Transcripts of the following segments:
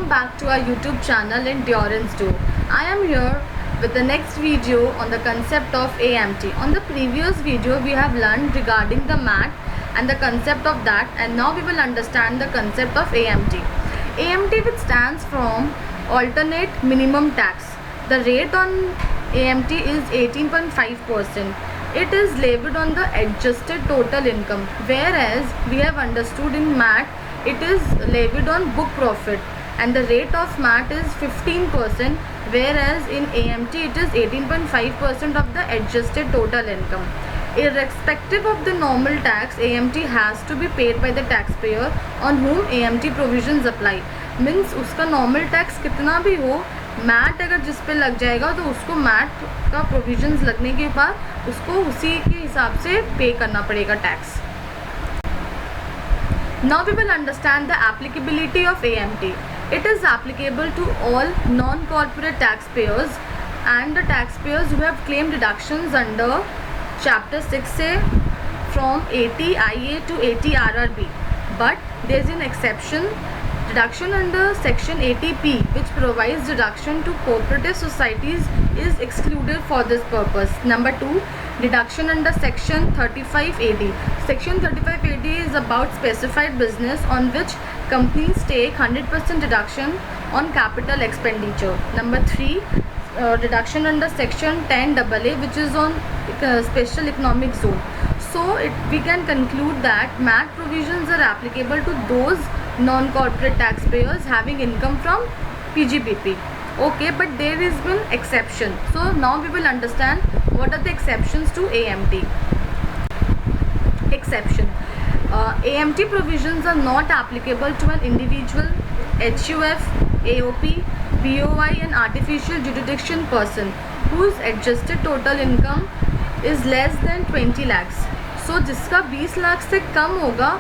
welcome back to our YouTube channel Endurance Do. I am here with the next video on the concept of AMT. On the previous video we have learned regarding the MAT and the concept of that, and now we will understand the concept of AMT. AMT, which stands from alternate minimum tax. The rate on AMT is 18.5%. It is levied on the adjusted total income, whereas we have understood in MAT it is levied on book profit, and the rate of MAT is 15%, whereas in AMT it is 18.5% of the adjusted total income. Irrespective of the normal tax, AMT has to be paid by the taxpayer on whom AMT provisions apply. Means उसका normal tax कितना भी हो, mat अगर जिस पे लग जाएगा तो उसको मैट का प्रोविजंस लगने के बाद उसको उसी के हिसाब से पे करना पड़ेगा tax. Now we will understand the applicability of AMT. It is applicable to all non-corporate taxpayers and the taxpayers who have claimed deductions under Chapter 6A from 80IA to 80RRB. But there is an exception. Deduction under Section 80P, which provides deduction to cooperative societies, is excluded for this purpose. Number 2, deduction under Section 35AD. Section 35AD is about specified business on which companies take 100% deduction on capital expenditure. Number 3, deduction under Section 10AA, which is on special economic zone. So we can conclude that MAT provisions are applicable to those non-corporate taxpayers having income from PGBP. Okay, but there is one exception. So now we will understand what are the exceptions to AMT. Exception. AMT provisions are not applicable to an individual, HUF, AOP, BOI and artificial jurisdiction person whose adjusted total income is less than 20 lakhs. So जिसका 20 लाख से कम होगा,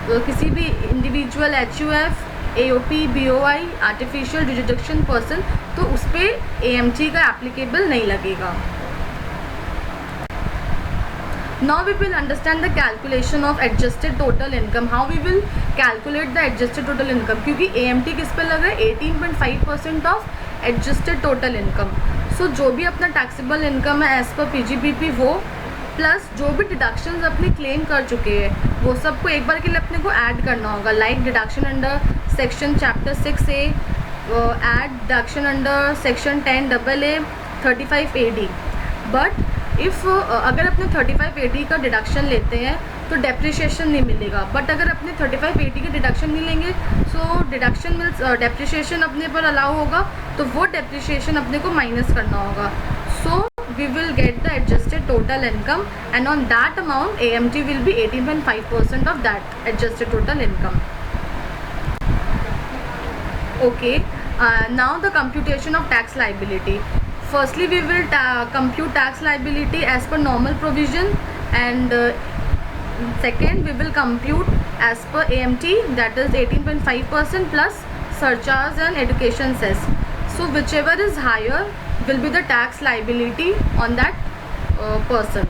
किसी भी individual, HUF, AOP, BOI, artificial deduction person, तो उस पर AMT का applicable नहीं लगेगा. Now we will understand the calculation of adjusted total income. How we will calculate the adjusted total income? क्योंकि AMT किस पे लग रहा है? 18.5% of adjusted total income. So जो भी अपना taxable income है as per PGBP वो प्लस जो भी डिडक्शंस अपने क्लेम कर चुके हैं वो सबको एक बार के लिए अपने को ऐड करना होगा. Like deduction under section chapter 6A, add deduction under section 10AA, 35AD. But if अगर अपने 35AD का डिडक्शन लेते हैं तो डेप्रिशिएशन नहीं मिलेगा. बट अगर अपने 35AD का डिडक्शन नहीं लेंगे सो डिडक्शन मीन्स डेप्रिशिएशन अपने पर अलाउ होगा, तो वो डेप्रिशिएशन अपने को माइनस करना होगा. सो we will get the adjusted total income, and on that amount AMT will be 18.5% of that adjusted total income. Okay, now the computation of tax liability. Firstly we will compute tax liability as per normal provision, and second we will compute as per AMT, that is 18.5% plus surcharge and education cess. So whichever is higher will be the tax liability on that person.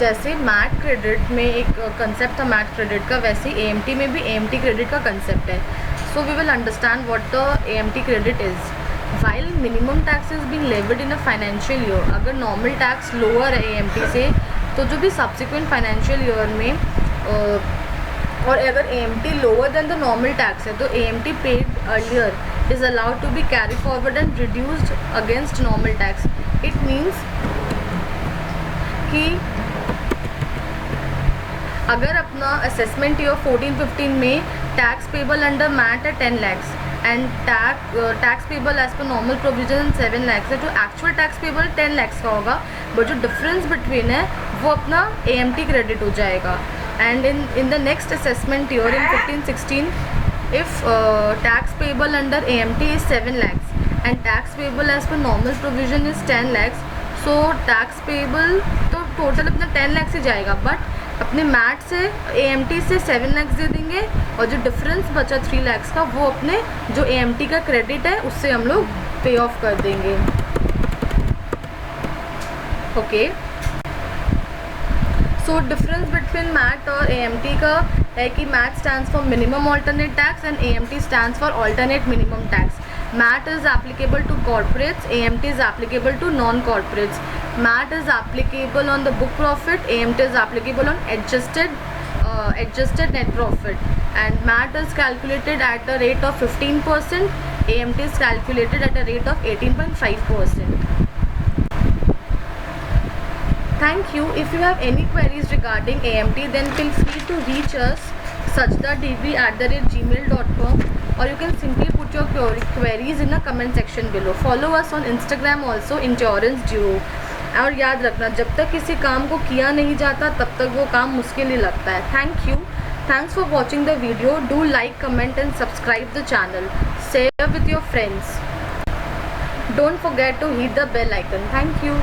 जैसे mat credit में एक concept था mat credit का, वैसे AMT में भी AMT credit का concept है. So we will understand what the AMT credit is. While minimum tax is being levied in a financial year, अगर नॉर्मल टैक्स लोअर है AMT से, तो जो भी सब्सिक्वेंट फाइनेंशियल ईयर में और अगर AMT lower than the normal tax है तो AMT paid earlier is allowed to be carried forward and reduced against normal tax. It means कि अगर अपना असेसमेंट ईयर 14-15 में टैक्स पेबल अंडर मैट है 10 lakhs and tax payable as पर normal provision 7 lakhs है, तो एक्चुअल टैक्स पेबल 10 lakhs का होगा, बट जो डिफरेंस बिटवीन है वो अपना AMT क्रेडिट हो जाएगा. And in the next assessment year in 15-16, if tax payable under AMT is 7 lakhs and tax payable as per normal provision is 10 lakhs, so tax payable तो total अपना 10 lakhs ही जाएगा, but अपने mat से AMT से 7 lakhs दे देंगे और जो difference बचा 3 lakhs का वो अपने जो AMT का क्रेडिट है उससे हम लोग पे ऑफ कर देंगे. Okay, so difference between MAT और AMT का है कि MAT stands for minimum alternate tax and AMT stands for alternate minimum tax. MAT is applicable to corporates, AMT is applicable to non-corporates. MAT is applicable on the book profit, AMT is applicable on adjusted net profit, and MAT is calculated at the rate of 15%, AMT is calculated at a rate of 18.5%. Thank you. If you have any queries regarding AMT, then feel free to reach us sajdadevi@gmail.com, or you can simply put your queries in the comment section below. Follow us on Instagram also, Endurance Duo. और याद रखना, जब तक किसी काम को किया नहीं जाता तब तक वो काम मुश्किल ही लगता है. Thank you. Thanks for watching the video. Do like, comment and subscribe the channel. Share with your friends. Don't forget to hit the bell icon. Thank you.